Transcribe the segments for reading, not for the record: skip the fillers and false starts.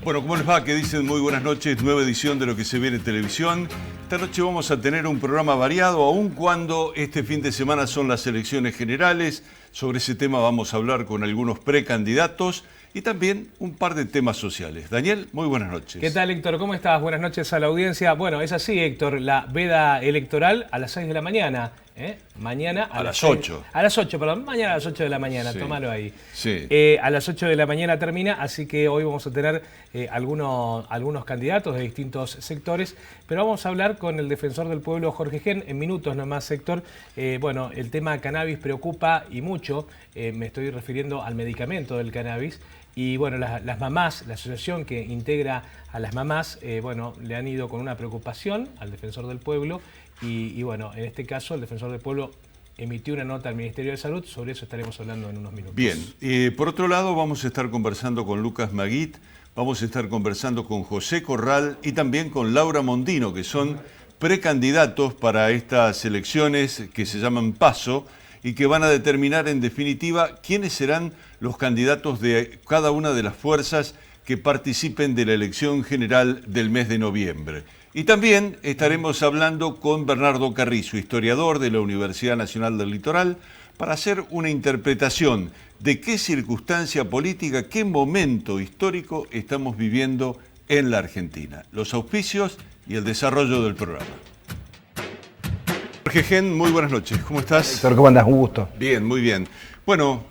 Bueno, ¿cómo les va? ¿Qué dicen? Muy buenas noches, nueva edición de Lo que se viene en televisión. Esta noche vamos a tener un programa variado, aun cuando este fin de semana son las elecciones generales. Sobre ese tema vamos a hablar con algunos precandidatos y también un par de temas sociales. Daniel, muy buenas noches. ¿Qué tal, Héctor? ¿Cómo estás? Buenas noches a la audiencia. Bueno, es así, Héctor, la veda electoral a las 6 de la mañana. Mañana a las 8. A las 8, perdón. Mañana a las 8 de la mañana, sí. Tómalo ahí. Sí. A las 8 de la mañana termina, así que hoy vamos a tener algunos candidatos de distintos sectores, pero vamos a hablar con el defensor del pueblo, Jorge Gen, en minutos nomás, Héctor. Bueno, el tema cannabis preocupa y mucho. Me estoy refiriendo al medicamento del cannabis. Y bueno, las mamás, la asociación que integra a las mamás, bueno, le han ido con una preocupación al defensor del pueblo y bueno, en este caso el defensor del pueblo emitió una nota al Ministerio de Salud, sobre eso estaremos hablando en unos minutos. Bien, por otro lado vamos a estar conversando con Lucas Maguit, vamos a estar conversando con José Corral y también con Laura Mondino, que son precandidatos para estas elecciones que se llaman PASO, y que van a determinar en definitiva quiénes serán los candidatos de cada una de las fuerzas que participen de la elección general del mes de noviembre. Y también estaremos hablando con Bernardo Carrizo, historiador de la Universidad Nacional del Litoral, para hacer una interpretación de qué circunstancia política, qué momento histórico estamos viviendo en la Argentina. Los auspicios y el desarrollo del programa. Jorge Gen, muy buenas noches. ¿Cómo estás? Héctor, ¿cómo andás? Un gusto. Bien, muy bien. Bueno,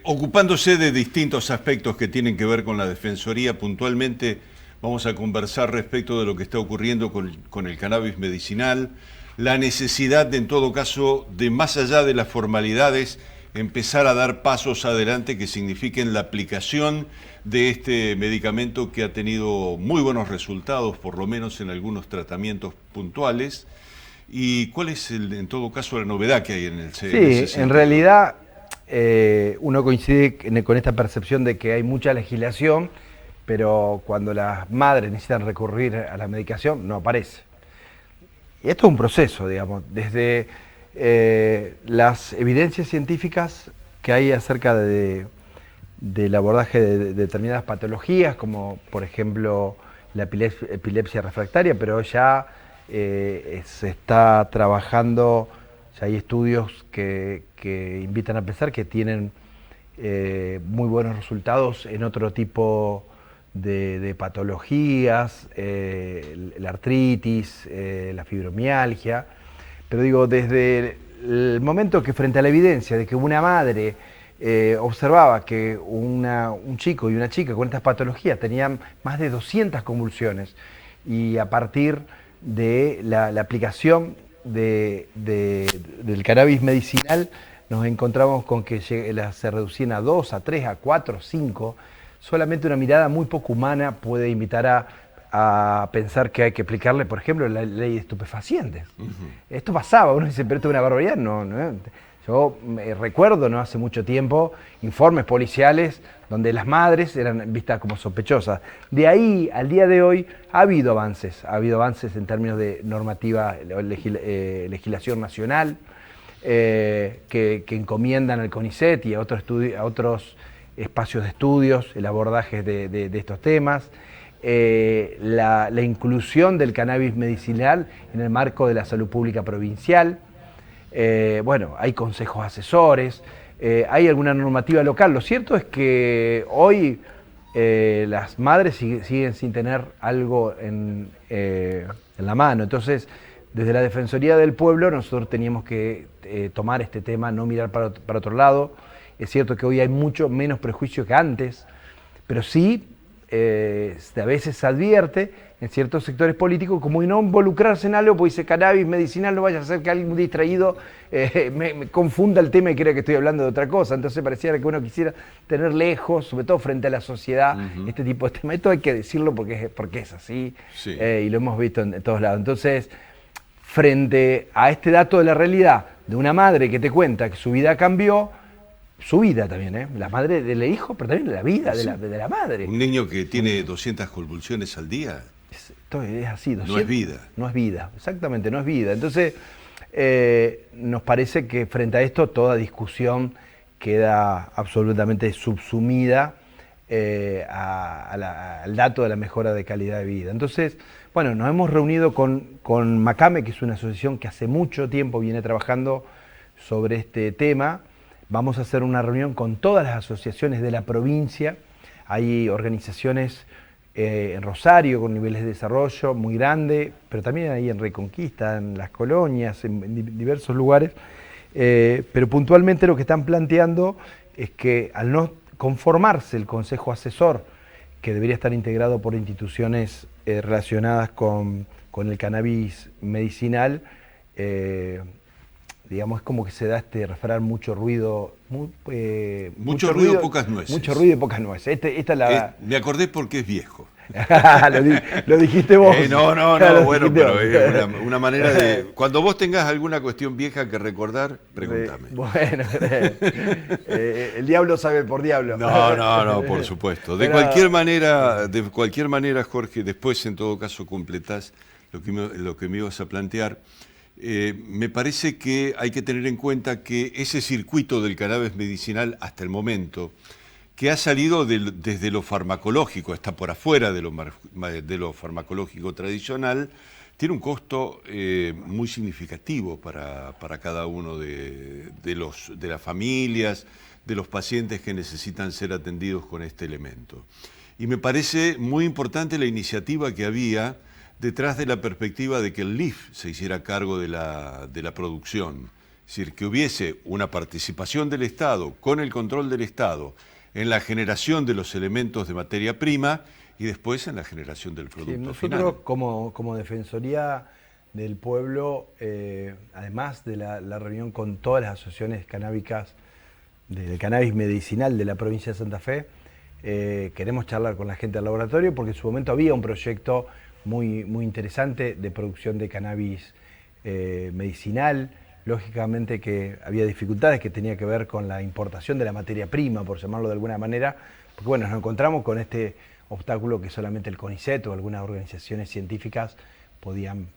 ocupándose de distintos aspectos que tienen que ver con la Defensoría, puntualmente vamos a conversar respecto de lo que está ocurriendo con el cannabis medicinal, la necesidad de, en todo caso, de más allá de las formalidades, empezar a dar pasos adelante que signifiquen la aplicación de este medicamento que ha tenido muy buenos resultados, por lo menos en algunos tratamientos puntuales. ¿Y cuál es, en todo caso, la novedad que hay en el Sí, en realidad uno coincide con esta percepción de que hay mucha legislación, pero cuando las madres necesitan recurrir a la medicación, no aparece. Y esto es un proceso, digamos, desde las evidencias científicas que hay acerca del abordaje de determinadas patologías, como por ejemplo la epilepsia refractaria, pero ya se está trabajando, ya hay estudios que invitan a pensar que tienen muy buenos resultados en otro tipo de patologías, la artritis, la fibromialgia, pero digo, desde el momento que frente a la evidencia de que una madre observaba que un chico y una chica con estas patologías tenían más de 200 convulsiones y a partir de la aplicación del cannabis medicinal nos encontramos con que se reducían a 2, a 3, a 4, 5. Solamente una mirada muy poco humana puede invitar a pensar que hay que aplicarle, por ejemplo, la ley de estupefacientes. Esto pasaba, uno dice, pero esto es una barbaridad. No. Yo recuerdo, no hace mucho tiempo, informes policiales donde las madres eran vistas como sospechosas. De ahí al día de hoy ha habido avances en términos de normativa, legislación nacional, que encomiendan al CONICET y a otros espacios de estudios el abordaje de estos temas. La inclusión del cannabis medicinal en el marco de la salud pública provincial. Bueno, hay consejos asesores, hay alguna normativa local. Lo cierto es que hoy las madres siguen sin tener algo en la mano. Entonces, desde la Defensoría del Pueblo nosotros teníamos que tomar este tema, no mirar para otro lado. Es cierto que hoy hay mucho menos prejuicio que antes, pero sí a veces se advierte en ciertos sectores políticos como no involucrarse en algo, pues dice cannabis medicinal, no vaya a ser que alguien distraído me confunda el tema y crea que estoy hablando de otra cosa. Entonces pareciera que uno quisiera tener lejos, sobre todo frente a la sociedad, este tipo de temas. Esto hay que decirlo porque es así, sí. Y lo hemos visto en todos lados. Entonces, frente a este dato de la realidad de una madre que te cuenta que su vida cambió, su vida también, la madre del hijo, pero también la vida de la madre. Un niño que tiene 200 convulsiones al día. Esto es así. 200, no es vida. No es vida, exactamente, no es vida. Entonces, nos parece que frente a esto toda discusión queda absolutamente subsumida al dato de la mejora de calidad de vida. Entonces, bueno, nos hemos reunido con Macame, que es una asociación que hace mucho tiempo viene trabajando sobre este tema. Vamos a hacer una reunión con todas las asociaciones de la provincia. Hay organizaciones en Rosario con niveles de desarrollo muy grandes, pero también hay en Reconquista, en las colonias, en diversos lugares. Pero puntualmente lo que están planteando es que al no conformarse el Consejo Asesor, que debería estar integrado por instituciones relacionadas con el cannabis medicinal, digamos, es como que se da este refrán, mucho ruido, mucho ruido, pocas nueces. Mucho ruido y pocas nueces. Esta es la... Me acordé porque es viejo. Lo dijiste vos. No, bueno, pero es una manera de... Cuando vos tengas alguna cuestión vieja que recordar, pregúntame. Bueno, el diablo sabe por diablo. No, por supuesto. De cualquier manera, Jorge, después en todo caso completás lo que me ibas a plantear. Me parece que hay que tener en cuenta que ese circuito del cannabis medicinal hasta el momento, que ha salido desde lo farmacológico, está por afuera de lo farmacológico tradicional, tiene un costo muy significativo para cada uno de las familias, de los pacientes que necesitan ser atendidos con este elemento. Y me parece muy importante la iniciativa que había detrás de la perspectiva de que el LIF se hiciera cargo de la producción. Es decir, que hubiese una participación del Estado, con el control del Estado, en la generación de los elementos de materia prima y después en la generación del producto final. Nosotros como Defensoría del Pueblo, además de la reunión con todas las asociaciones canábicas del cannabis medicinal de la provincia de Santa Fe, queremos charlar con la gente del laboratorio porque en su momento había un proyecto muy interesante de producción de cannabis medicinal. Lógicamente que había dificultades que tenía que ver con la importación de la materia prima, por llamarlo de alguna manera, porque bueno, nos encontramos con este obstáculo que solamente el CONICET o algunas organizaciones científicas podían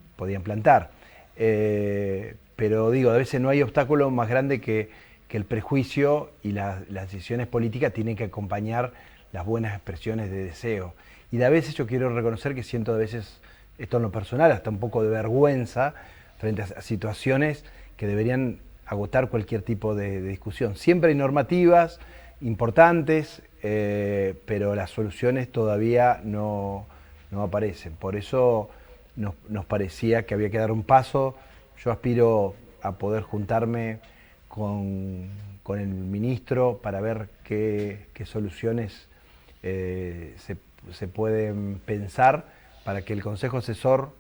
plantar. Pero digo, a veces no hay obstáculo más grande que el prejuicio, y las decisiones políticas tienen que acompañar las buenas expresiones de deseo. Y de a veces yo quiero reconocer que siento a veces, esto en lo personal, hasta un poco de vergüenza frente a situaciones que deberían agotar cualquier tipo de discusión. Siempre hay normativas importantes, pero las soluciones todavía no aparecen. Por eso nos parecía que había que dar un paso. Yo aspiro a poder juntarme con el ministro para ver qué soluciones se pueden pensar para que el Consejo Asesor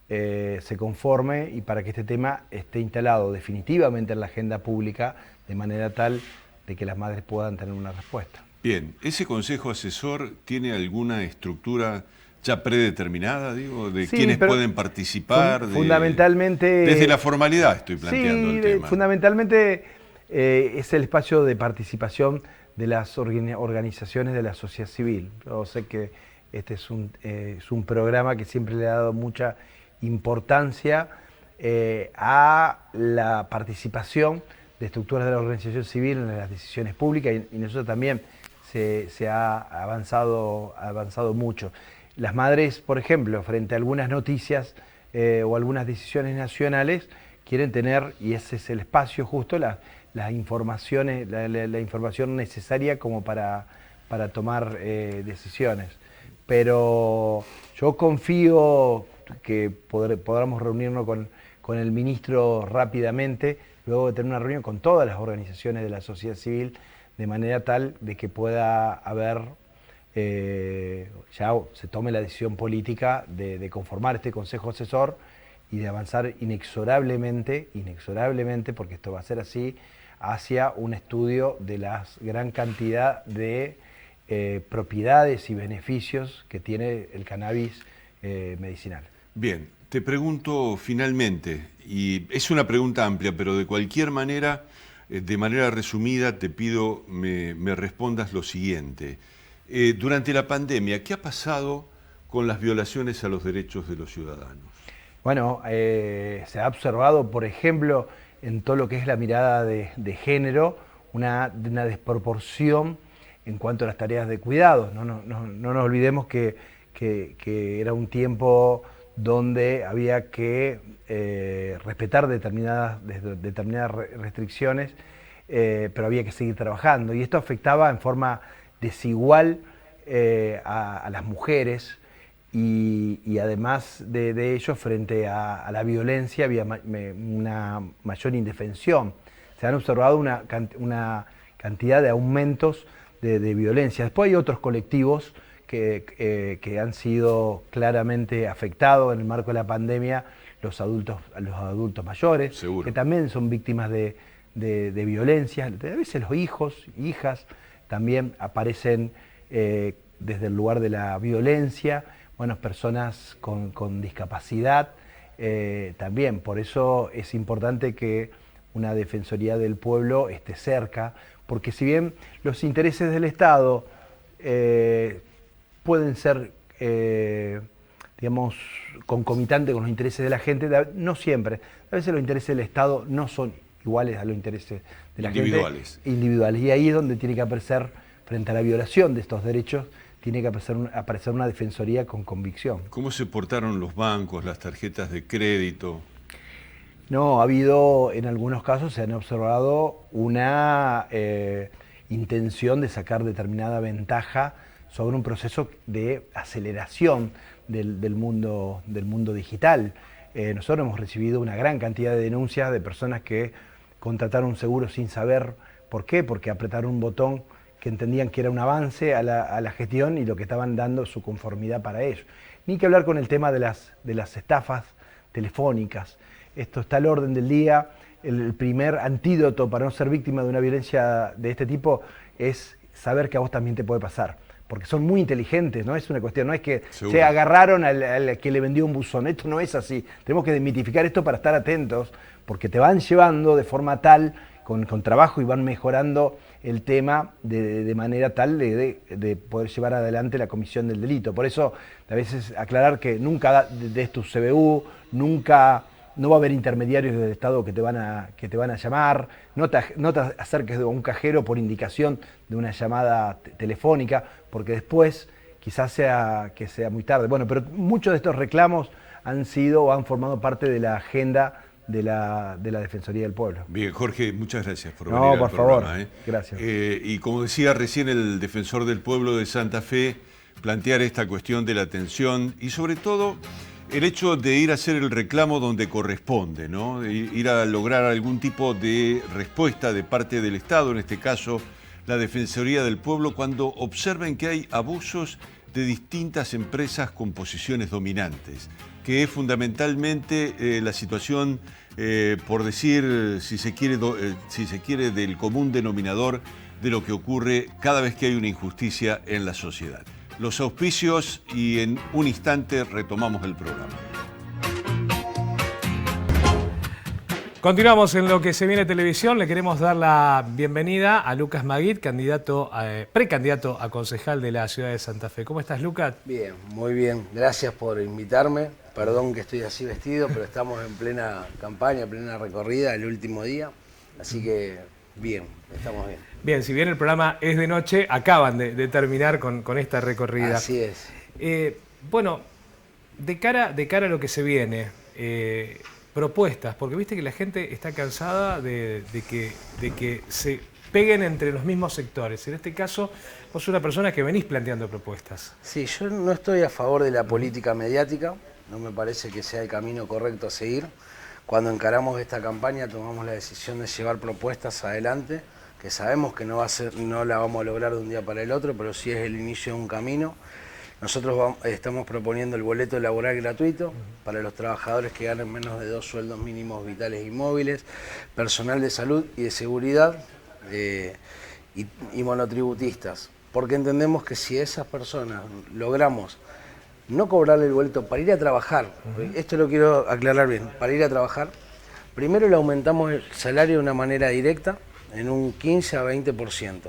se conforme y para que este tema esté instalado definitivamente en la agenda pública de manera tal de que las madres puedan tener una respuesta. Bien, ¿ese Consejo Asesor tiene alguna estructura ya predeterminada, digo, de sí, quiénes pueden participar? Fundamentalmente... Desde la formalidad estoy planteando el tema. Fundamentalmente es el espacio de participación de las organizaciones de la sociedad civil. Yo sé que este es un programa que siempre le ha dado mucha importancia a la participación de estructuras de la organización civil en las decisiones públicas y nosotros también se ha avanzado mucho. Las madres, por ejemplo, frente a algunas noticias o algunas decisiones nacionales, quieren tener, y ese es el espacio justo, las informaciones, la información necesaria como para tomar decisiones. Pero yo confío que podamos reunirnos con el ministro rápidamente, luego de tener una reunión con todas las organizaciones de la sociedad civil, de manera tal de que pueda haber, ya se tome la decisión política de conformar este Consejo Asesor y de avanzar inexorablemente, porque esto va a ser así, hacia un estudio de la gran cantidad de propiedades y beneficios que tiene el cannabis medicinal. Bien, te pregunto finalmente, y es una pregunta amplia, pero de cualquier manera, de manera resumida, te pido me respondas lo siguiente. Durante la pandemia, ¿qué ha pasado con las violaciones a los derechos de los ciudadanos? Bueno, se ha observado, por ejemplo, en todo lo que es la mirada de género, una desproporción en cuanto a las tareas de cuidado. No nos olvidemos que era un tiempo donde había que respetar determinadas restricciones, pero había que seguir trabajando. Y esto afectaba en forma desigual a las mujeres, y además de ello, frente a la violencia había una mayor indefensión. Se han observado una cantidad de aumentos de violencia. Después hay otros colectivos que han sido claramente afectados en el marco de la pandemia, los adultos mayores, Seguro. que también son víctimas de violencia. A veces los hijos, hijas, también aparecen desde el lugar de la violencia. Bueno, personas con discapacidad también. Por eso es importante que una Defensoría del Pueblo esté cerca, porque si bien los intereses del Estado pueden ser, digamos, concomitantes con los intereses de la gente, no siempre. A veces los intereses del Estado no son iguales a los intereses de la gente. Individuales. Y ahí es donde tiene que aparecer, frente a la violación de estos derechos, tiene que aparecer una defensoría con convicción. ¿Cómo se portaron los bancos, las tarjetas de crédito? No, ha habido, en algunos casos se han observado una intención de sacar determinada ventaja sobre un proceso de aceleración del mundo digital. Nosotros hemos recibido una gran cantidad de denuncias de personas que contrataron un seguro sin saber por qué, porque apretaron un botón que entendían que era un avance a la gestión y lo que estaban dando su conformidad para ello. Ni que hablar con el tema de las estafas telefónicas. Esto está al orden del día. El primer antídoto para no ser víctima de una violencia de este tipo es saber que a vos también te puede pasar. Porque son muy inteligentes, no es una cuestión, no es que se agarraron al que le vendió un buzón. Esto no es así. Tenemos que desmitificar esto para estar atentos, porque te van llevando de forma tal, con trabajo, y van mejorando el tema de manera tal de poder llevar adelante la comisión del delito. Por eso, a veces aclarar que nunca des tu CBU, no va a haber intermediarios del Estado que te van a llamar, no te acerques a un cajero por indicación de una llamada telefónica, porque después quizás sea muy tarde. Bueno, pero muchos de estos reclamos han sido o han formado parte de la agenda de la Defensoría del Pueblo. Bien, Jorge, muchas gracias por venir al por programa. favor, gracias. Y como decía recién el Defensor del Pueblo de Santa Fe, plantear esta cuestión de la atención y sobre todo el hecho de ir a hacer el reclamo donde corresponde, ¿no? Ir a lograr algún tipo de respuesta de parte del Estado, en este caso la Defensoría del Pueblo, cuando observen que hay abusos de distintas empresas con posiciones dominantes, que es fundamentalmente la situación, por decir, si se quiere, del común denominador de lo que ocurre cada vez que hay una injusticia en la sociedad. Los auspicios y en un instante retomamos el programa. Continuamos en lo que se viene televisión. Le queremos dar la bienvenida a Lucas Maguit, precandidato a concejal de la ciudad de Santa Fe. ¿Cómo estás, Lucas? Bien, muy bien. Gracias por invitarme. Perdón que estoy así vestido, pero estamos en plena campaña, plena recorrida, el último día. Así que bien, estamos bien. Bien, si bien el programa es de noche, acaban de terminar con esta recorrida. Así es. Bueno, de cara a lo que se viene, propuestas, porque viste que la gente está cansada de que se peguen entre los mismos sectores. En este caso, vos sos una persona que venís planteando propuestas. Sí, yo no estoy a favor de la política mediática, no me parece que sea el camino correcto a seguir. Cuando encaramos esta campaña tomamos la decisión de llevar propuestas adelante, que sabemos que no la vamos a lograr de un día para el otro, pero sí es el inicio de un camino. Nosotros estamos proponiendo el boleto laboral gratuito para los trabajadores que ganen menos de 2 sueldos mínimos vitales y móviles, personal de salud y de seguridad y monotributistas. Porque entendemos que si esas personas logramos no cobrarle el boleto para ir a trabajar, esto lo quiero aclarar bien, para ir a trabajar, primero le aumentamos el salario de una manera directa en un 15 a 20%.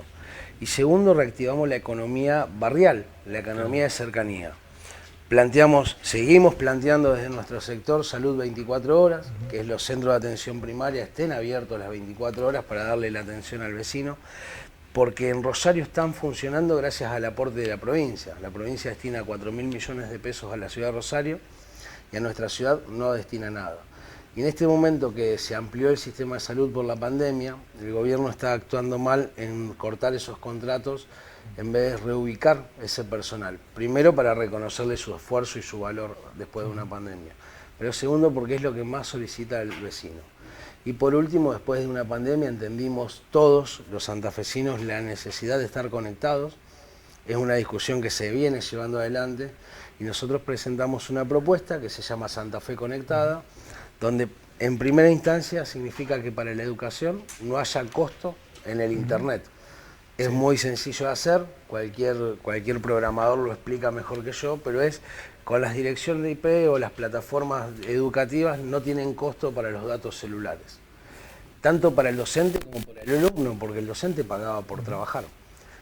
Y segundo, reactivamos la economía barrial, la economía de cercanía. Seguimos planteando desde nuestro sector salud 24 horas, que es los centros de atención primaria estén abiertos las 24 horas para darle la atención al vecino. porque en Rosario están funcionando gracias al aporte de la provincia. La provincia destina 4.000 millones de pesos a la ciudad de Rosario y a nuestra ciudad no destina nada. Y en este momento que se amplió el sistema de salud por la pandemia, el gobierno está actuando mal en cortar esos contratos en vez de reubicar ese personal. Primero, para reconocerle su esfuerzo y su valor después de una pandemia. Pero segundo, porque es lo que más solicita el vecino. Y por último, después de una pandemia, entendimos todos los santafesinos la necesidad de estar conectados. Es una discusión que se viene llevando adelante y nosotros presentamos una propuesta que se llama Santa Fe Conectada, donde en primera instancia significa que para la educación no haya costo en el Internet. Es muy sencillo de hacer, cualquier programador lo explica mejor que yo, pero es con las direcciones de IP o las plataformas educativas no tienen costo para los datos celulares. Tanto para el docente como para el alumno, porque el docente pagaba por trabajar.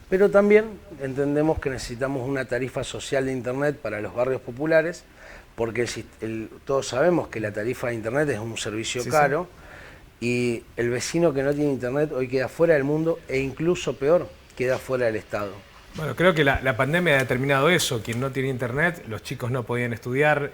Pero también entendemos que necesitamos una tarifa social de Internet para los barrios populares, porque todos sabemos que la tarifa de Internet es un servicio caro, y el vecino que no tiene Internet hoy queda fuera del mundo e incluso peor, queda fuera del Estado. Bueno, creo que la pandemia ha determinado eso. Quien no tiene Internet, los chicos no podían estudiar,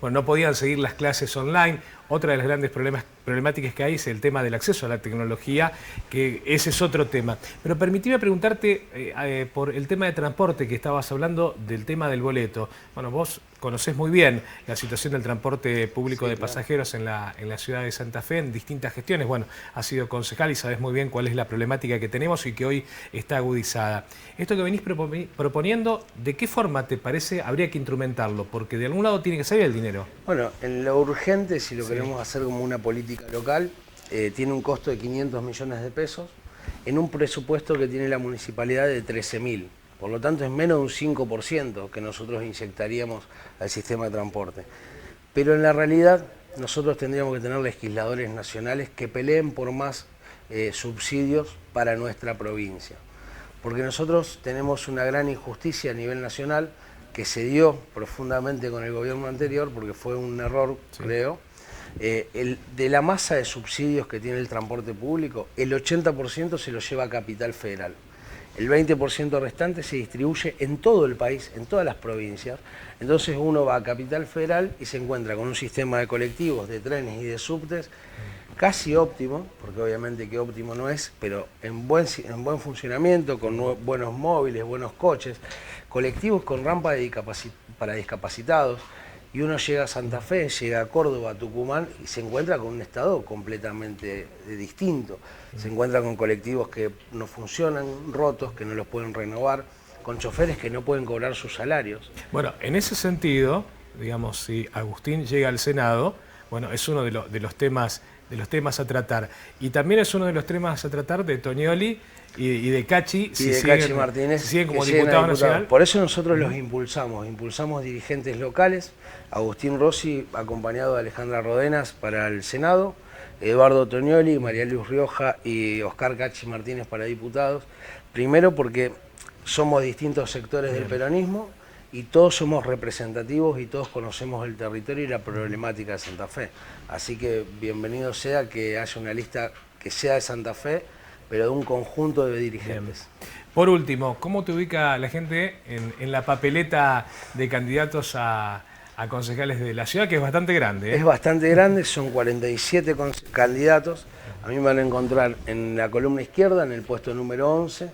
no podían seguir las clases online. Otra de las grandes problemáticas que hay es el tema del acceso a la tecnología, que ese es otro tema. Pero permitime preguntarte por el tema de transporte, que estabas hablando del tema del boleto. Bueno, vos conocés muy bien la situación del transporte público de pasajeros en la ciudad de Santa Fe, en distintas gestiones. Bueno, has sido concejal y sabés muy bien cuál es la problemática que tenemos y que hoy está agudizada. Esto que venís proponiendo, ¿de qué forma te parece habría que instrumentarlo? Porque de algún lado tiene que salir el dinero. Bueno, en lo urgente, si lo queremos hacer como una política local, tiene un costo de 500 millones de pesos en un presupuesto que tiene la municipalidad de 13.000. Por lo tanto, es menos de un 5% que nosotros inyectaríamos al sistema de transporte. Pero en la realidad, nosotros tendríamos que tener legisladores nacionales que peleen por más subsidios para nuestra provincia. Porque nosotros tenemos una gran injusticia a nivel nacional que se dio profundamente con el gobierno anterior, porque fue un error, creo. De la masa de subsidios que tiene el transporte público, el 80% se lo lleva a Capital Federal. El 20% restante se distribuye en todo el país, en todas las provincias. Entonces uno va a Capital Federal y se encuentra con un sistema de colectivos, de trenes y de subtes casi óptimo, porque obviamente que óptimo no es, pero en buen funcionamiento, con buenos móviles, buenos coches, colectivos con rampa para discapacitados. Y uno llega a Santa Fe, llega a Córdoba, a Tucumán y se encuentra con un estado completamente distinto. Se encuentra con colectivos que no funcionan, rotos, que no los pueden renovar, con choferes que no pueden cobrar sus salarios. Bueno, en ese sentido, digamos, si Agustín llega al Senado, bueno, es uno de los temas a tratar. Y también es uno de los temas a tratar de Tonioli y de Cachi, Cachi Martínez, si siguen como diputados nacionales. Por eso nosotros los impulsamos dirigentes locales, Agustín Rossi acompañado de Alejandra Rodenas para el Senado, Eduardo Tonioli, María Luz Rioja y Oscar Cachi Martínez para diputados. Primero porque somos distintos sectores del peronismo y todos somos representativos y todos conocemos el territorio y la problemática de Santa Fe. Así que bienvenido sea que haya una lista que sea de Santa Fe, pero de un conjunto de dirigentes. Bien. Por último, ¿cómo te ubica la gente en la papeleta de candidatos a concejales de la ciudad, que es bastante grande? Es bastante grande, son 47 candidatos. A mí me van a encontrar en la columna izquierda, en el puesto número 11,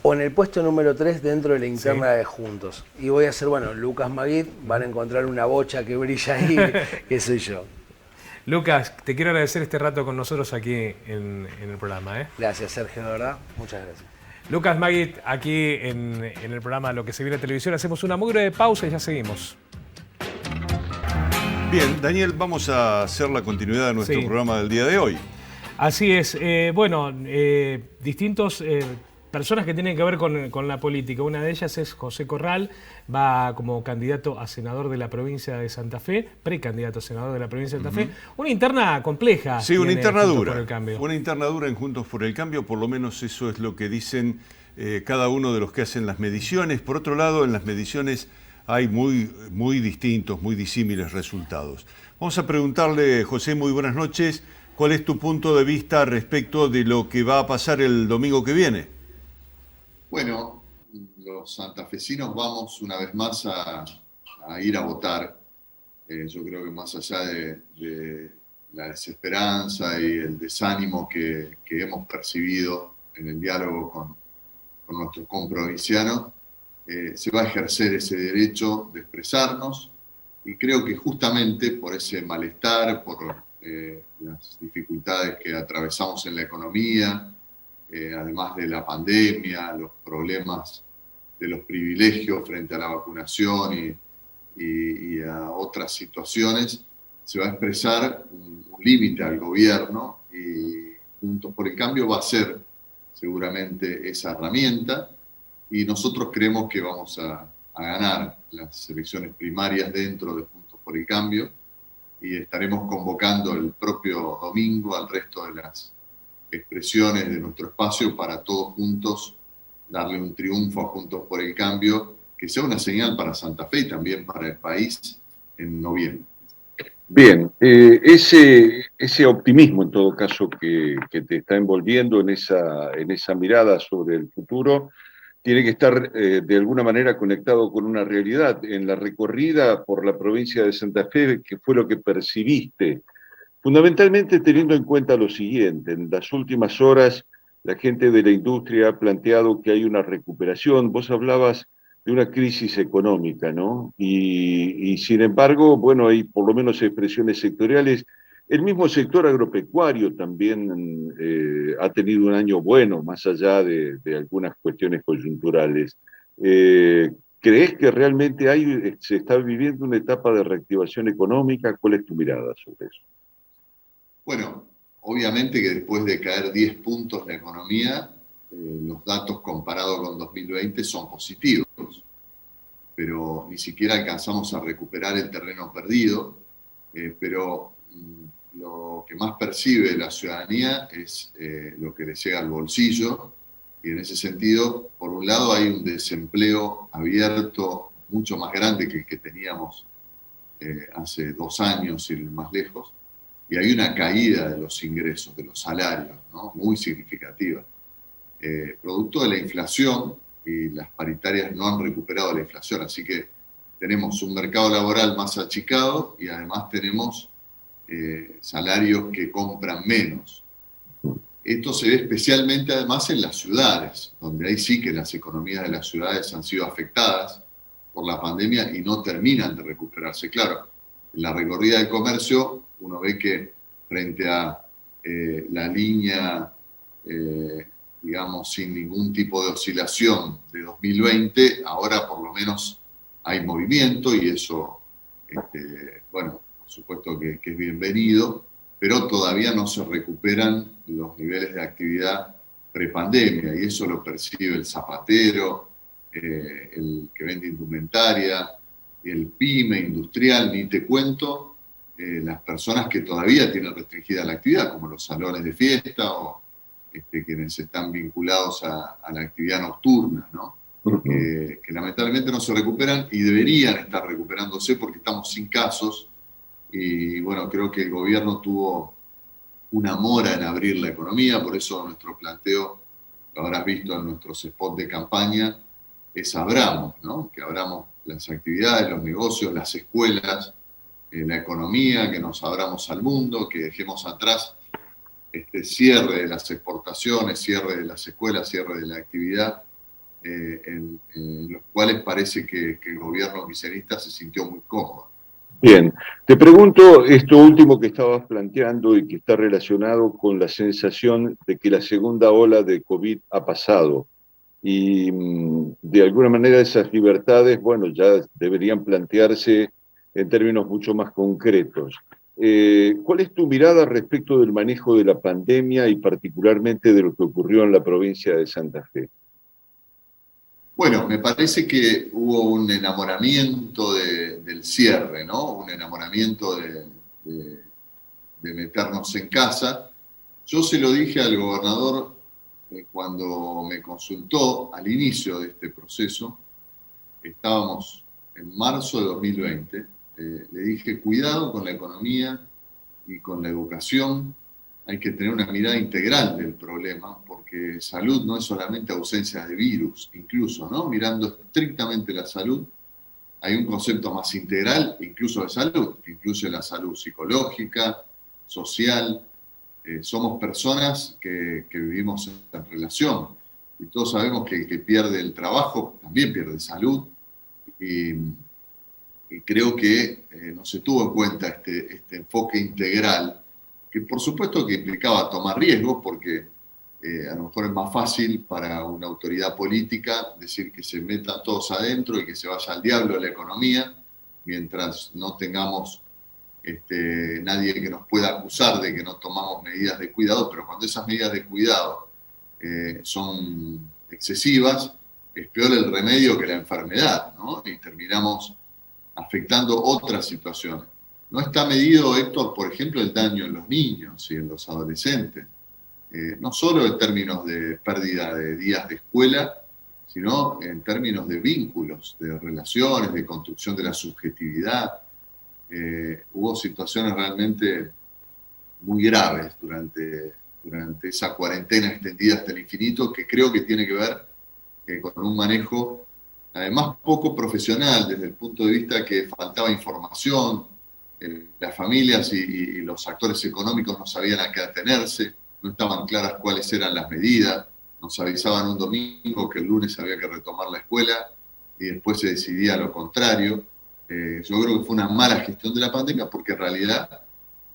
o en el puesto número 3 dentro de la interna de Juntos. Y voy a hacer, bueno, Lucas Maguit, van a encontrar una bocha que brilla ahí, que soy yo. Lucas, te quiero agradecer este rato con nosotros aquí en el programa. Gracias, Sergio, de verdad. Muchas gracias. Lucas Maguit, aquí en el programa Lo que se viene a televisión. Hacemos una muy breve pausa y ya seguimos. Bien, Daniel, vamos a hacer la continuidad de nuestro programa del día de hoy. Así es. Distintos personas que tienen que ver con la política. Una de ellas es José Corral, va como candidato a senador de la provincia de Santa Fe, precandidato a senador de la provincia de Santa Fe. Una interna compleja. Sí, una interna dura. Una interna dura en Juntos por el Cambio, por lo menos eso es lo que dicen cada uno de los que hacen las mediciones. Por otro lado, en las mediciones hay muy distintos, muy disímiles resultados. Vamos a preguntarle, José, muy buenas noches. ¿Cuál es tu punto de vista respecto de lo que va a pasar el domingo que viene? Bueno, los santafesinos vamos una vez más a ir a votar. Yo creo que más allá de la desesperanza y el desánimo que hemos percibido en el diálogo con nuestros comprovincianos, se va a ejercer ese derecho de expresarnos, y creo que justamente por ese malestar, por las dificultades que atravesamos en la economía, además de la pandemia, los problemas de los privilegios frente a la vacunación y a otras situaciones, se va a expresar un límite al gobierno, y Juntos por el Cambio va a ser seguramente esa herramienta, y nosotros creemos que vamos a ganar las elecciones primarias dentro de Juntos por el Cambio, y estaremos convocando el propio domingo al resto de las expresiones de nuestro espacio para todos juntos darle un triunfo a Juntos por el Cambio, que sea una señal para Santa Fe y también para el país en noviembre. Bien, ese optimismo en todo caso que te está envolviendo en esa mirada sobre el futuro, tiene que estar de alguna manera conectado con una realidad. En la recorrida por la provincia de Santa Fe, ¿qué fue lo que percibiste? Fundamentalmente teniendo en cuenta lo siguiente: en las últimas horas la gente de la industria ha planteado que hay una recuperación. Vos hablabas de una crisis económica, ¿no? Y sin embargo, bueno, hay por lo menos expresiones sectoriales. El mismo sector agropecuario también ha tenido un año bueno, más allá de algunas cuestiones coyunturales. ¿Crees que realmente se está viviendo una etapa de reactivación económica? ¿Cuál es tu mirada sobre eso? Bueno, obviamente que después de caer 10 puntos la economía, los datos comparados con 2020 son positivos, pero ni siquiera alcanzamos a recuperar el terreno perdido, pero lo que más percibe la ciudadanía es lo que le llega al bolsillo, y en ese sentido, por un lado, hay un desempleo abierto mucho más grande que el que teníamos hace 2 años, y más lejos, y hay una caída de los ingresos, de los salarios, ¿no? Muy significativa. Producto de la inflación, y las paritarias no han recuperado la inflación, así que tenemos un mercado laboral más achicado, y además tenemos salarios que compran menos. Esto se ve especialmente además en las ciudades, donde ahí sí que las economías de las ciudades han sido afectadas por la pandemia y no terminan de recuperarse. Claro, en la recorrida del comercio uno ve que frente a la línea, digamos, sin ningún tipo de oscilación de 2020, ahora por lo menos hay movimiento, y eso, bueno, por supuesto que es bienvenido, pero todavía no se recuperan los niveles de actividad prepandemia, y eso lo percibe el zapatero, el que vende indumentaria, el pyme industrial, ni te cuento las personas que todavía tienen restringida la actividad, como los salones de fiesta o quienes están vinculados a la actividad nocturna, ¿no? Que lamentablemente no se recuperan, y deberían estar recuperándose porque estamos sin casos, y bueno, creo que el gobierno tuvo una mora en abrir la economía, por eso nuestro planteo, lo habrás visto en nuestros spots de campaña, es abramos, ¿no? Que abramos las actividades, los negocios, las escuelas, la economía, que nos abramos al mundo, que dejemos atrás este cierre de las exportaciones, cierre de las escuelas, cierre de la actividad, en los cuales parece que el gobierno oficialista se sintió muy cómodo. Bien, te pregunto esto último que estabas planteando y que está relacionado con la sensación de que la segunda ola de COVID ha pasado, y de alguna manera esas libertades, bueno, ya deberían plantearse en términos mucho más concretos. ¿Cuál es tu mirada respecto del manejo de la pandemia y particularmente de lo que ocurrió en la provincia de Santa Fe? Bueno, me parece que hubo un enamoramiento del cierre, ¿no? Un enamoramiento de meternos en casa. Yo se lo dije al gobernador cuando me consultó al inicio de este proceso. Estábamos en marzo de 2020. Le dije, cuidado con la economía y con la educación, hay que tener una mirada integral del problema, porque salud no es solamente ausencia de virus, incluso, ¿no? Mirando estrictamente la salud, hay un concepto más integral, incluso de salud, que incluye la salud psicológica, social. Somos personas que vivimos en relación, y todos sabemos que el que pierde el trabajo también pierde salud, y creo que no se tuvo en cuenta este enfoque integral, que por supuesto que implicaba tomar riesgos, porque a lo mejor es más fácil para una autoridad política decir que se metan todos adentro y que se vaya al diablo la economía, mientras no tengamos nadie que nos pueda acusar de que no tomamos medidas de cuidado, pero cuando esas medidas de cuidado son excesivas, es peor el remedio que la enfermedad, ¿no? Y terminamos afectando otras situaciones. No está medido, Héctor, por ejemplo, el daño en los niños y en los adolescentes. No solo en términos de pérdida de días de escuela, sino en términos de vínculos, de relaciones, de construcción de la subjetividad. Hubo situaciones realmente muy graves durante esa cuarentena extendida hasta el infinito, que creo que tiene que ver con un manejo, además poco profesional, desde el punto de vista que faltaba información, las familias y los actores económicos no sabían a qué atenerse, no estaban claras cuáles eran las medidas, nos avisaban un domingo que el lunes había que retomar la escuela y después se decidía lo contrario. Yo creo que fue una mala gestión de la pandemia, porque en realidad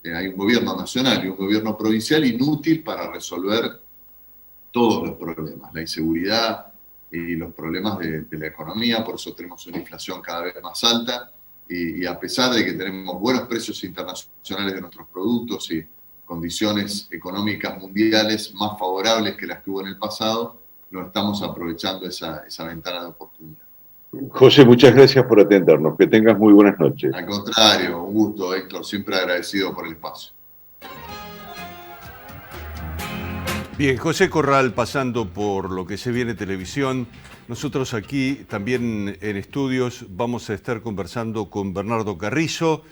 hay un gobierno nacional y un gobierno provincial inútil para resolver todos los problemas, la inseguridad y los problemas de la economía. Por eso tenemos una inflación cada vez más alta, y a pesar de que tenemos buenos precios internacionales de nuestros productos y condiciones económicas mundiales más favorables que las que hubo en el pasado, no estamos aprovechando esa ventana de oportunidad. José, muchas gracias por atendernos. Que tengas muy buenas noches. Al contrario, un gusto, Héctor. Siempre agradecido por el espacio. Bien, José Corral pasando por lo que se viene televisión. Nosotros aquí también en estudios vamos a estar conversando con Bernardo Carrizo.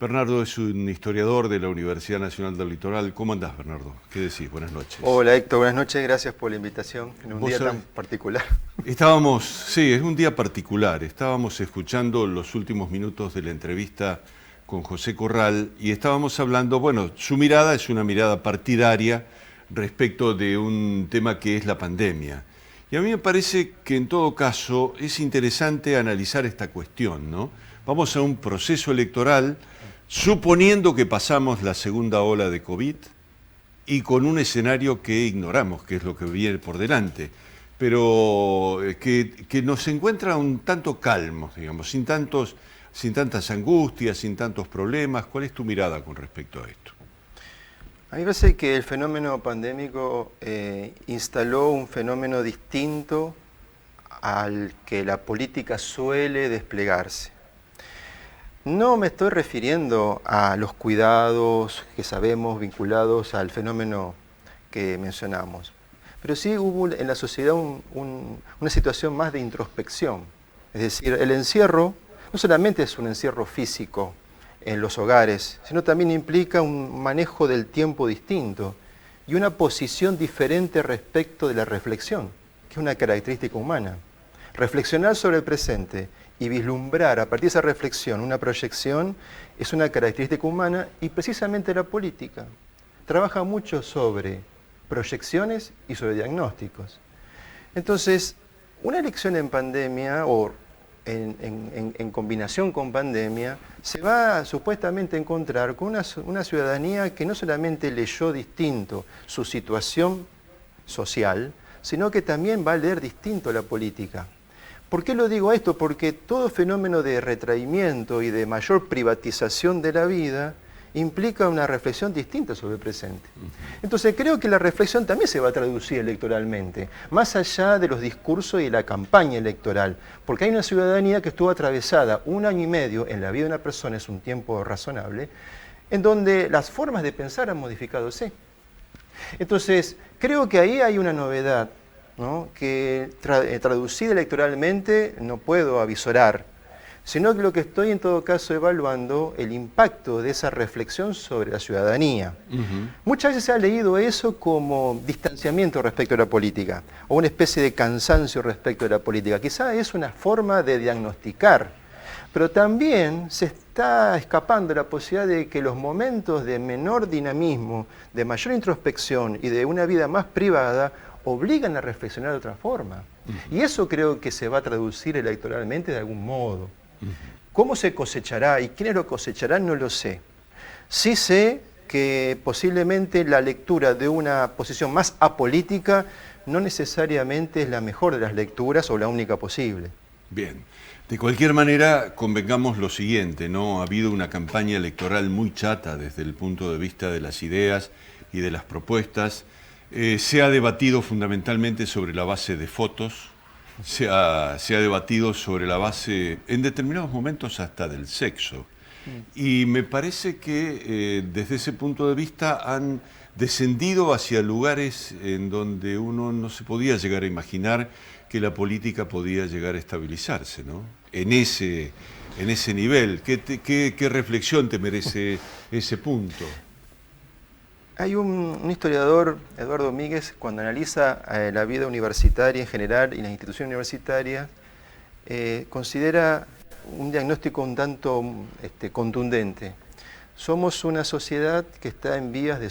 Bernardo es un historiador de la Universidad Nacional del Litoral. ¿Cómo andás, Bernardo? ¿Qué decís? Buenas noches. Hola, Héctor. Buenas noches. Gracias por la invitación en un día tan particular. Sí, es un día particular. Estábamos escuchando los últimos minutos de la entrevista con José Corral y estábamos hablando, bueno, su mirada es una mirada partidaria respecto de un tema que es la pandemia. Y a mí me parece que en todo caso es interesante analizar esta cuestión, ¿no? Vamos a un proceso electoral suponiendo que pasamos la segunda ola de COVID y con un escenario que ignoramos, que es lo que viene por delante, pero que nos encuentra un tanto calmos, digamos, sin tantas angustias, sin tantos problemas. ¿Cuál es tu mirada con respecto a esto? A mí me parece que el fenómeno pandémico instaló un fenómeno distinto al que la política suele desplegarse. No me estoy refiriendo a los cuidados que sabemos vinculados al fenómeno que mencionamos, pero sí hubo en la sociedad una situación más de introspección. Es decir, el encierro no solamente es un encierro físico en los hogares, sino también implica un manejo del tiempo distinto y una posición diferente respecto de la reflexión, que es una característica humana. Reflexionar sobre el presente y vislumbrar a partir de esa reflexión una proyección es una característica humana, y precisamente la política trabaja mucho sobre proyecciones y sobre diagnósticos. Entonces, una elección en pandemia o en combinación con pandemia se va supuestamente a encontrar con una ciudadanía que no solamente leyó distinto su situación social, sino que también va a leer distinto la política. ¿Por qué lo digo esto? Porque todo fenómeno de retraimiento y de mayor privatización de la vida implica una reflexión distinta sobre el presente. Entonces creo que la reflexión también se va a traducir electoralmente, más allá de los discursos y la campaña electoral, porque hay una ciudadanía que estuvo atravesada 1 año y medio, en la vida de una persona es un tiempo razonable, en donde las formas de pensar han modificadose. Entonces creo que ahí hay una novedad, ¿no? Que traducida electoralmente no puedo avisorar, sino que lo que estoy en todo caso evaluando el impacto de esa reflexión sobre la ciudadanía. Muchas veces se ha leído eso como distanciamiento respecto a la política, o una especie de cansancio respecto a la política. Quizá es una forma de diagnosticar, pero también se está escapando la posibilidad de que los momentos de menor dinamismo, de mayor introspección y de una vida más privada obligan a reflexionar de otra forma. Y eso creo que se va a traducir electoralmente de algún modo. ¿Cómo se cosechará y quiénes lo cosecharán? No lo sé. Sí sé que posiblemente la lectura de una posición más apolítica no necesariamente es la mejor de las lecturas o la única posible. Bien. De cualquier manera, convengamos lo siguiente, ¿no? Ha habido una campaña electoral muy chata desde el punto de vista de las ideas y de las propuestas. Se ha debatido fundamentalmente sobre la base de fotos, se ha debatido sobre la base, en determinados momentos, hasta del sexo. Y me parece que desde ese punto de vista han descendido hacia lugares en donde uno no se podía llegar a imaginar que la política podía llegar a estabilizarse, ¿no? En ese nivel. ¿Qué reflexión te merece ese punto? Hay un historiador, Eduardo Míguez, cuando analiza la vida universitaria en general y las instituciones universitarias, considera un diagnóstico un tanto contundente. Somos una sociedad que está en vías de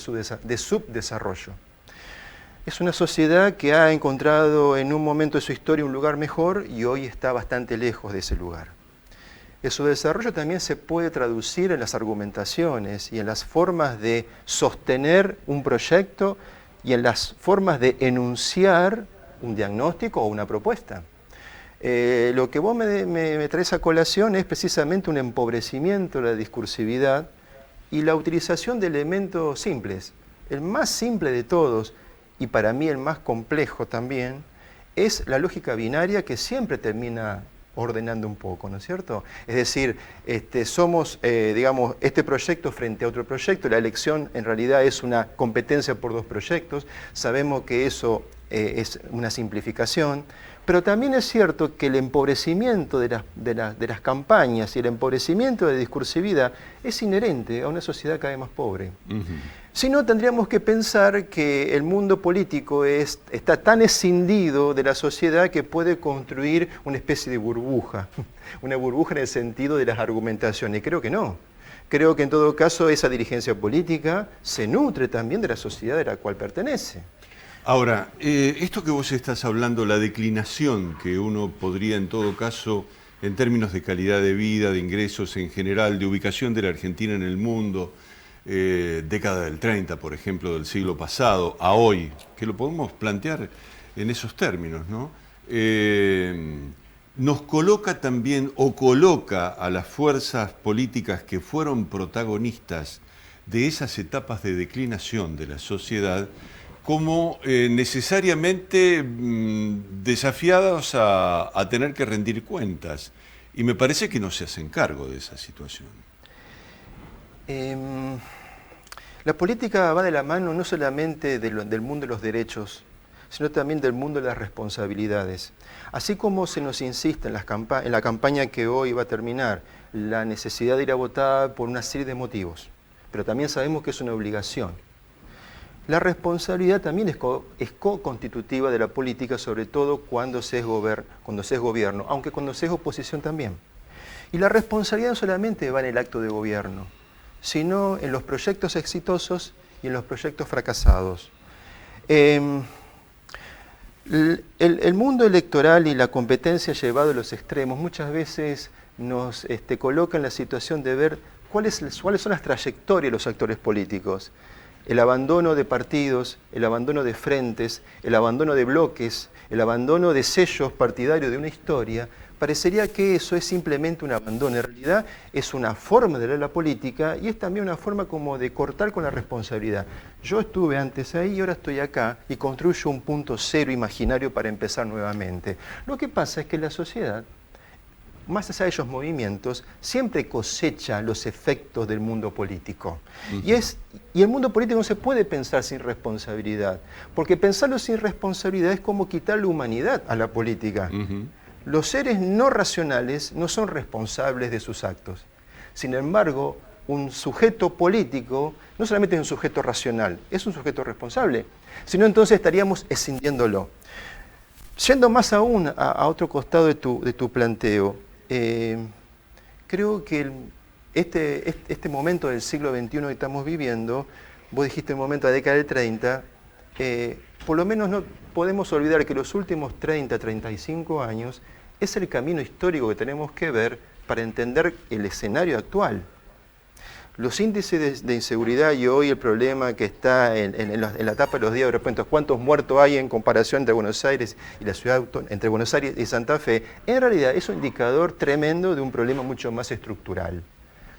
subdesarrollo. Es una sociedad que ha encontrado en un momento de su historia un lugar mejor y hoy está bastante lejos de ese lugar. El subdesarrollo también se puede traducir en las argumentaciones y en las formas de sostener un proyecto y en las formas de enunciar un diagnóstico o una propuesta. Lo que vos me traes a colación es precisamente un empobrecimiento de la discursividad y la utilización de elementos simples. El más simple de todos, y para mí el más complejo también, es la lógica binaria que siempre termina ordenando un poco, ¿no es cierto? Es decir, somos, digamos, este proyecto frente a otro proyecto, la elección en realidad es una competencia por dos proyectos, sabemos que eso es una simplificación, pero también es cierto que el empobrecimiento de las campañas y el empobrecimiento de la discursividad es inherente a una sociedad cada vez más pobre. Si no, tendríamos que pensar que el mundo político está tan escindido de la sociedad que puede construir una especie de burbuja, una burbuja en el sentido de las argumentaciones, y creo que no. Creo que en todo caso esa dirigencia política se nutre también de la sociedad de la cual pertenece. Ahora, esto que vos estás hablando, la declinación que uno podría en todo caso, en términos de calidad de vida, de ingresos en general, de ubicación de la Argentina en el mundo, década del 30, por ejemplo, del siglo pasado, a hoy, que lo podemos plantear en esos términos, ¿no? Nos coloca también, o coloca a las fuerzas políticas que fueron protagonistas de esas etapas de declinación de la sociedad, como necesariamente desafiados a tener que rendir cuentas. Y me parece que no se hacen cargo de esa situación. La política va de la mano no solamente del mundo de los derechos, sino también del mundo de las responsabilidades. Así como se nos insiste en la campaña que hoy va a terminar, la necesidad de ir a votar por una serie de motivos, pero también sabemos que es una obligación. La responsabilidad también es co-constitutiva de la política, sobre todo cuando se es gobierno, aunque cuando se es oposición también. Y la responsabilidad no solamente va en el acto de gobierno, sino en los proyectos exitosos y en los proyectos fracasados. El mundo electoral y la competencia llevado a los extremos muchas veces nos coloca en la situación de ver cuáles son las trayectorias de los actores políticos. El abandono de partidos, el abandono de frentes, el abandono de bloques, el abandono de sellos partidarios de una historia, parecería que eso es simplemente un abandono. En realidad es una forma de leer la política y es también una forma como de cortar con la responsabilidad. Yo estuve antes ahí y ahora estoy acá y construyo un punto cero imaginario para empezar nuevamente. Lo que pasa es que la sociedad, más allá de esos movimientos, siempre cosecha los efectos del mundo político. Y el mundo político no se puede pensar sin responsabilidad, porque pensarlo sin responsabilidad es como quitarle humanidad a la política. Los seres no racionales no son responsables de sus actos. Sin embargo, un sujeto político no solamente es un sujeto racional, es un sujeto responsable, sino entonces estaríamos escindiéndolo. Yendo más aún a otro costado de tu planteo, creo que este momento del siglo XXI que estamos viviendo, vos dijiste el momento de la década del 30, por lo menos no podemos olvidar que los últimos 30, 35 años es el camino histórico que tenemos que ver para entender el escenario actual. Los índices de inseguridad y hoy el problema que está en la tapa de los días de repente, cuántos muertos hay en comparación entre Buenos Aires y la ciudad, entre Buenos Aires y Santa Fe, en realidad es un indicador tremendo de un problema mucho más estructural.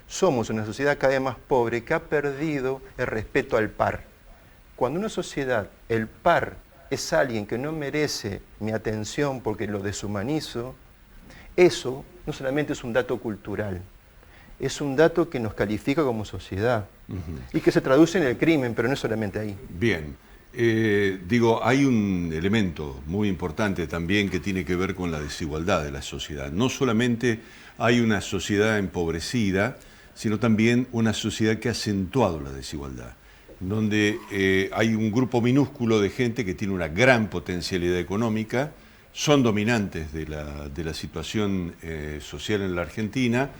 Somos una sociedad cada vez más pobre que ha perdido el respeto al par. Cuando una sociedad, el par, es alguien que no merece mi atención porque lo deshumanizo, eso no solamente es un dato cultural, es un dato que nos califica como sociedad y que se traduce en el crimen, pero no es solamente ahí. Bien. Hay un elemento muy importante también que tiene que ver con la desigualdad de la sociedad. No solamente hay una sociedad empobrecida, sino también una sociedad que ha acentuado la desigualdad, donde hay un grupo minúsculo de gente que tiene una gran potencialidad económica, son dominantes de la situación social en la Argentina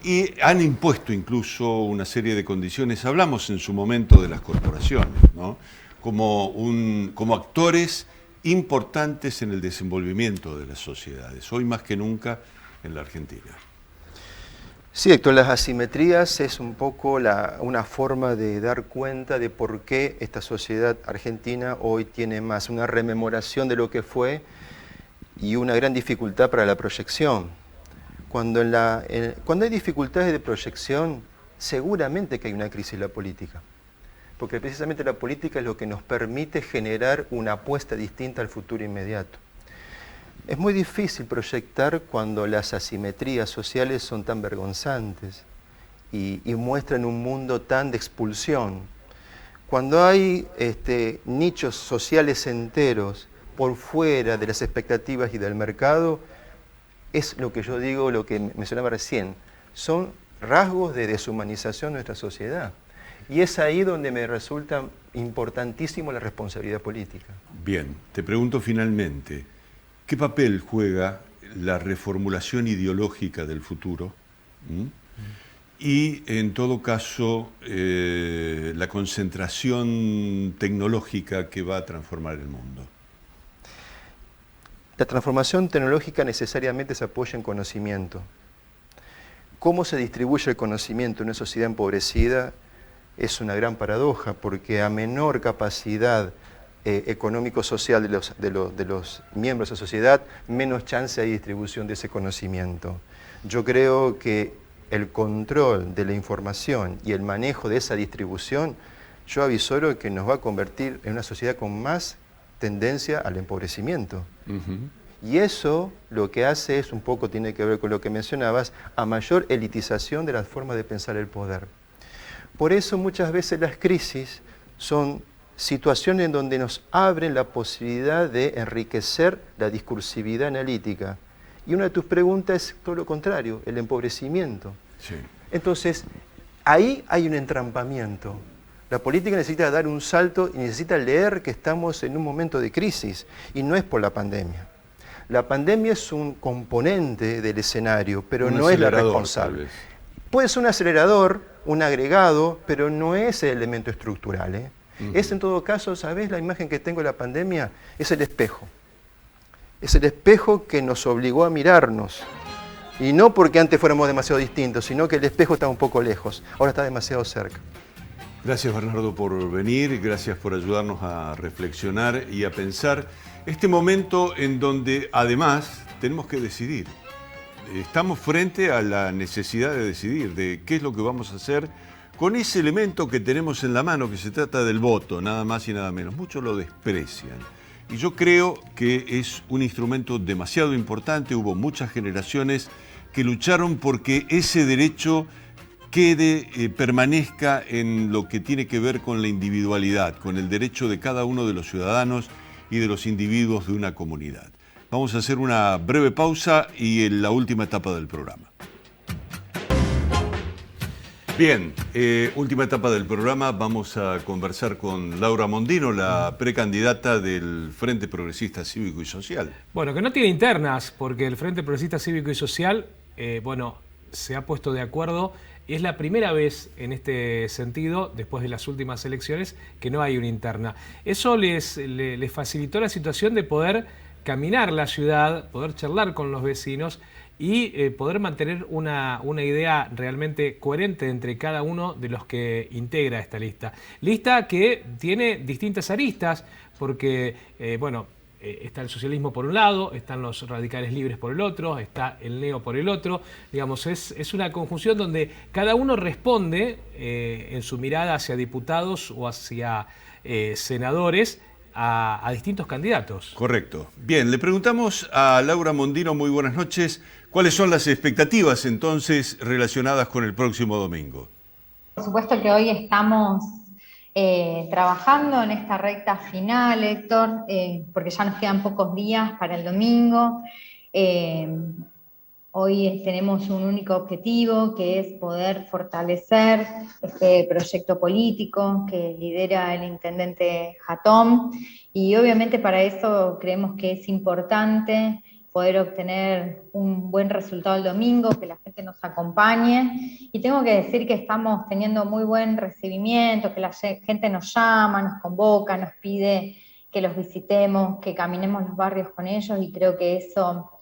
y han impuesto incluso una serie de condiciones. Hablamos en su momento de las corporaciones, ¿no? como actores importantes en el desenvolvimiento de las sociedades, hoy más que nunca en la Argentina. Sí, Héctor, las asimetrías es un poco una forma de dar cuenta de por qué esta sociedad argentina hoy tiene más una rememoración de lo que fue y una gran dificultad para la proyección. Cuando hay dificultades de proyección, seguramente que hay una crisis en la política, porque precisamente la política es lo que nos permite generar una apuesta distinta al futuro inmediato. Es muy difícil proyectar cuando las asimetrías sociales son tan vergonzantes y muestran un mundo tan de expulsión. Cuando hay nichos sociales enteros por fuera de las expectativas y del mercado, es lo que yo digo, lo que mencionaba recién, son rasgos de deshumanización de nuestra sociedad. Y es ahí donde me resulta importantísimo la responsabilidad política. Bien, te pregunto finalmente, ¿qué papel juega la reformulación ideológica del futuro? Y, en todo caso, la concentración tecnológica que va a transformar el mundo. La transformación tecnológica necesariamente se apoya en conocimiento. ¿Cómo se distribuye el conocimiento en una sociedad empobrecida? Es una gran paradoja, porque a menor capacidad económico-social de los miembros de la sociedad, menos chance hay de distribución de ese conocimiento. Yo creo que el control de la información y el manejo de esa distribución, yo avisoro que nos va a convertir en una sociedad con más tendencia al empobrecimiento. Y eso lo que hace es un poco, tiene que ver con lo que mencionabas, a mayor elitización de las formas de pensar el poder. Por eso muchas veces las crisis son situaciones en donde nos abren la posibilidad de enriquecer la discursividad analítica. Y una de tus preguntas es todo lo contrario, el empobrecimiento. Sí. Entonces, ahí hay un entrampamiento. La política necesita dar un salto y necesita leer que estamos en un momento de crisis, y no es por la pandemia. La pandemia es un componente del escenario, pero no es la responsable. Puede ser un acelerador, un agregado, pero no es el elemento estructural. Es en todo caso, ¿sabés? La imagen que tengo de la pandemia es el espejo. Es el espejo que nos obligó a mirarnos. Y no porque antes fuéramos demasiado distintos, sino que el espejo estaba un poco lejos, ahora está demasiado cerca. Gracias, Bernardo, por venir, gracias por ayudarnos a reflexionar y a pensar este momento en donde además tenemos que decidir. Estamos frente a la necesidad de decidir de qué es lo que vamos a hacer con ese elemento que tenemos en la mano, que se trata del voto, nada más y nada menos. Muchos lo desprecian. Y yo creo que es un instrumento demasiado importante. Hubo muchas generaciones que lucharon porque ese derecho permanezca en lo que tiene que ver con la individualidad, con el derecho de cada uno de los ciudadanos y de los individuos de una comunidad. Vamos a hacer una breve pausa y en la última etapa del programa. Bien, última etapa del programa, vamos a conversar con Laura Mondino, la precandidata del Frente Progresista Cívico y Social. Bueno, que no tiene internas, porque el Frente Progresista Cívico y Social, se ha puesto de acuerdo. Es la primera vez en este sentido, después de las últimas elecciones, que no hay una interna. Eso les facilitó la situación de poder caminar la ciudad, poder charlar con los vecinos y poder mantener una idea realmente coherente entre cada uno de los que integra esta lista. Lista que tiene distintas aristas, porque, está el socialismo por un lado, están los radicales libres por el otro, está el neo por el otro. Digamos, es una conjunción donde cada uno responde en su mirada hacia diputados o hacia senadores a distintos candidatos. Correcto. Bien, le preguntamos a Laura Mondino, muy buenas noches, ¿cuáles son las expectativas entonces relacionadas con el próximo domingo? Por supuesto que hoy estamos trabajando en esta recta final, Héctor, porque ya nos quedan pocos días para el domingo. Hoy tenemos un único objetivo, que es poder fortalecer este proyecto político que lidera el intendente Jatón, y obviamente para eso creemos que es importante poder obtener un buen resultado el domingo, que la gente nos acompañe, y tengo que decir que estamos teniendo muy buen recibimiento, que la gente nos llama, nos convoca, nos pide que los visitemos, que caminemos los barrios con ellos, y creo que eso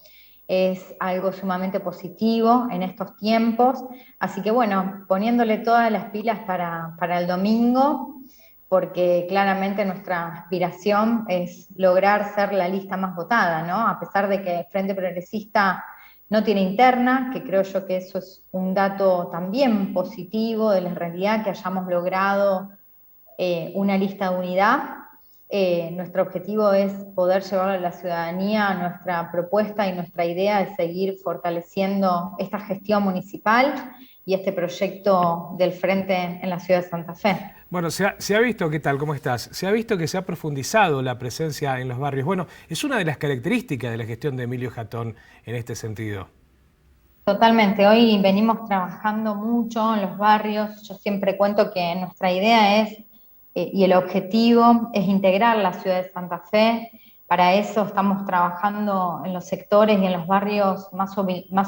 es algo sumamente positivo en estos tiempos. Así que bueno, poniéndole todas las pilas para el domingo, porque claramente nuestra aspiración es lograr ser la lista más votada, ¿no? A pesar de que el Frente Progresista no tiene interna, que creo yo que eso es un dato también positivo de la realidad, que hayamos logrado una lista de unidad. Nuestro objetivo es poder llevar a la ciudadanía nuestra propuesta y nuestra idea de seguir fortaleciendo esta gestión municipal y este proyecto del Frente en la ciudad de Santa Fe. Bueno, se ha visto, ¿qué tal? ¿Cómo estás? Se ha visto que se ha profundizado la presencia en los barrios. Bueno, es una de las características de la gestión de Emilio Jatón en este sentido. Totalmente, hoy venimos trabajando mucho en los barrios. Yo siempre cuento que nuestra idea es, y el objetivo es integrar la ciudad de Santa Fe. Para eso estamos trabajando en los sectores y en los barrios más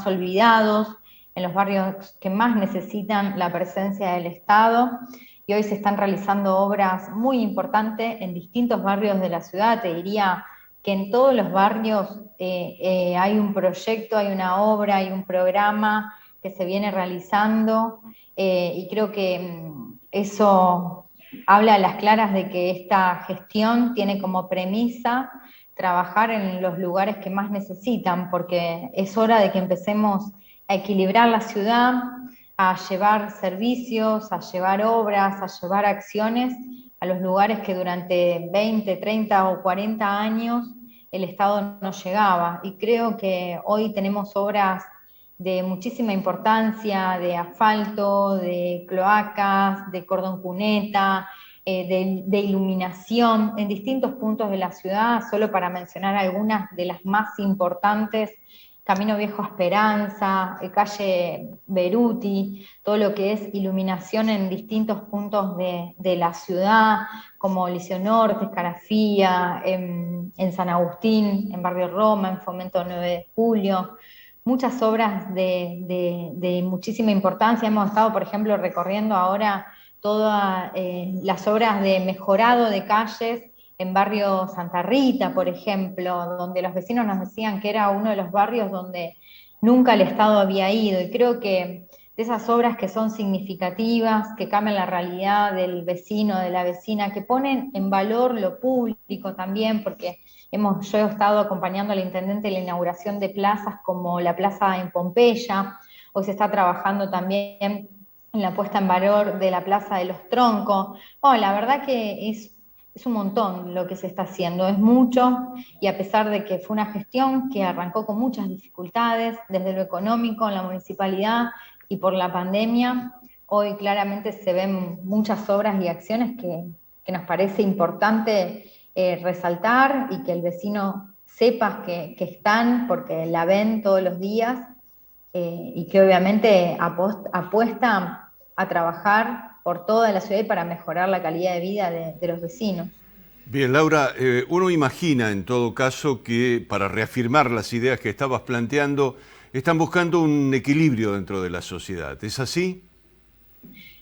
olvidados, en los barrios que más necesitan la presencia del Estado, y hoy se están realizando obras muy importantes en distintos barrios de la ciudad. Te diría que en todos los barrios hay un proyecto, hay una obra, hay un programa que se viene realizando, y creo que eso habla a las claras de que esta gestión tiene como premisa trabajar en los lugares que más necesitan, porque es hora de que empecemos a equilibrar la ciudad, a llevar servicios, a llevar obras, a llevar acciones a los lugares que durante 20, 30 o 40 años el Estado no llegaba. Y creo que hoy tenemos obras de muchísima importancia, de asfalto, de cloacas, de cordón cuneta, de iluminación en distintos puntos de la ciudad, solo para mencionar algunas de las más importantes: Camino Viejo a Esperanza, calle Beruti, todo lo que es iluminación en distintos puntos de la ciudad, como Liceo Norte, Escarafía, en San Agustín, en Barrio Roma, en Fomento 9 de Julio. Muchas obras de muchísima importancia. Hemos estado, por ejemplo, recorriendo ahora todas las obras de mejorado de calles en barrio Santa Rita, por ejemplo, donde los vecinos nos decían que era uno de los barrios donde nunca el Estado había ido. Y creo que de esas obras que son significativas, que cambian la realidad del vecino, de la vecina, que ponen en valor lo público también, porque yo he estado acompañando al intendente en la inauguración de plazas como la plaza en Pompeya. Hoy se está trabajando también en la puesta en valor de la Plaza de los Troncos. La verdad que es un montón lo que se está haciendo, es mucho, y a pesar de que fue una gestión que arrancó con muchas dificultades, desde lo económico en la municipalidad y por la pandemia, hoy claramente se ven muchas obras y acciones que nos parece importante resaltar, y que el vecino sepas que están porque la ven todos los días y que obviamente apuesta a trabajar por toda la ciudad y para mejorar la calidad de vida de los vecinos. Bien, Laura, uno imagina en todo caso que para reafirmar las ideas que estabas planteando, están buscando un equilibrio dentro de la sociedad. ¿Es así?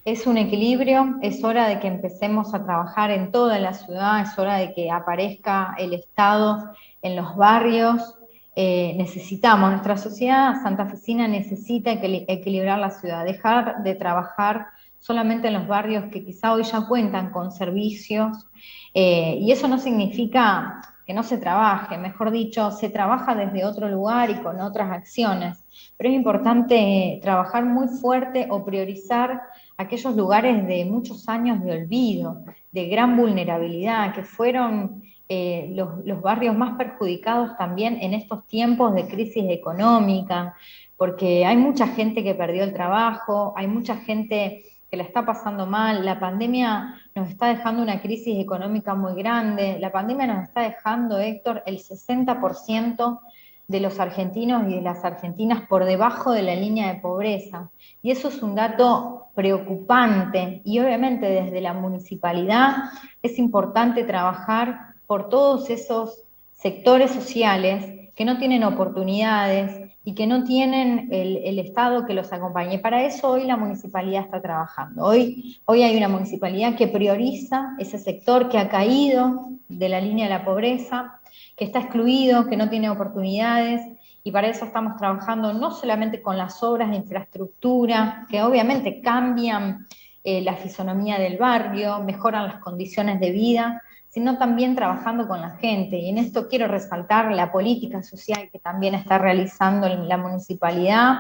Es un equilibrio, es hora de que empecemos a trabajar en toda la ciudad, es hora de que aparezca el Estado en los barrios. Necesitamos, nuestra sociedad santafesina necesita equilibrar la ciudad, dejar de trabajar solamente en los barrios que quizá hoy ya cuentan con servicios, y eso no significa que no se trabaje, mejor dicho, se trabaja desde otro lugar y con otras acciones, pero es importante trabajar muy fuerte o priorizar aquellos lugares de muchos años de olvido, de gran vulnerabilidad, que fueron los barrios más perjudicados también en estos tiempos de crisis económica, porque hay mucha gente que perdió el trabajo, hay mucha gente que la está pasando mal, la pandemia nos está dejando una crisis económica muy grande, la pandemia nos está dejando, Héctor, el 60% de los argentinos y de las argentinas por debajo de la línea de pobreza, y eso es un dato preocupante, y obviamente desde la municipalidad es importante trabajar por todos esos sectores sociales que no tienen oportunidades y que no tienen el Estado que los acompañe. Para eso hoy la municipalidad está trabajando. Hoy hay una municipalidad que prioriza ese sector que ha caído de la línea de la pobreza, que está excluido, que no tiene oportunidades, y para eso estamos trabajando no solamente con las obras de infraestructura, que obviamente cambian la fisonomía del barrio, mejoran las condiciones de vida, sino también trabajando con la gente. Y en esto quiero resaltar la política social que también está realizando la municipalidad,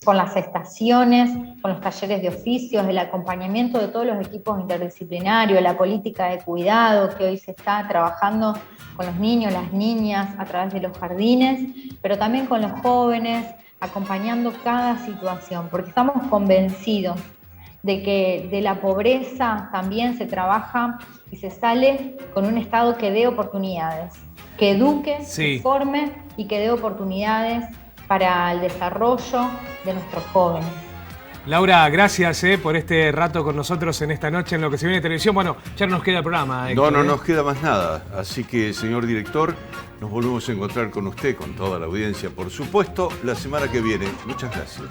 con las estaciones, con los talleres de oficios, el acompañamiento de todos los equipos interdisciplinarios, la política de cuidado que hoy se está trabajando con los niños, las niñas, a través de los jardines, pero también con los jóvenes, acompañando cada situación, porque estamos convencidos de que de la pobreza también se trabaja y se sale con un Estado que dé oportunidades, que eduque, que forme y que dé oportunidades para el desarrollo de nuestros jóvenes. Laura, gracias por este rato con nosotros en esta noche en Lo que se viene de televisión. Bueno, ya no nos queda el programa. Héctor, no nos queda más nada. Así que, señor director, nos volvemos a encontrar con usted, con toda la audiencia, por supuesto, la semana que viene. Muchas gracias.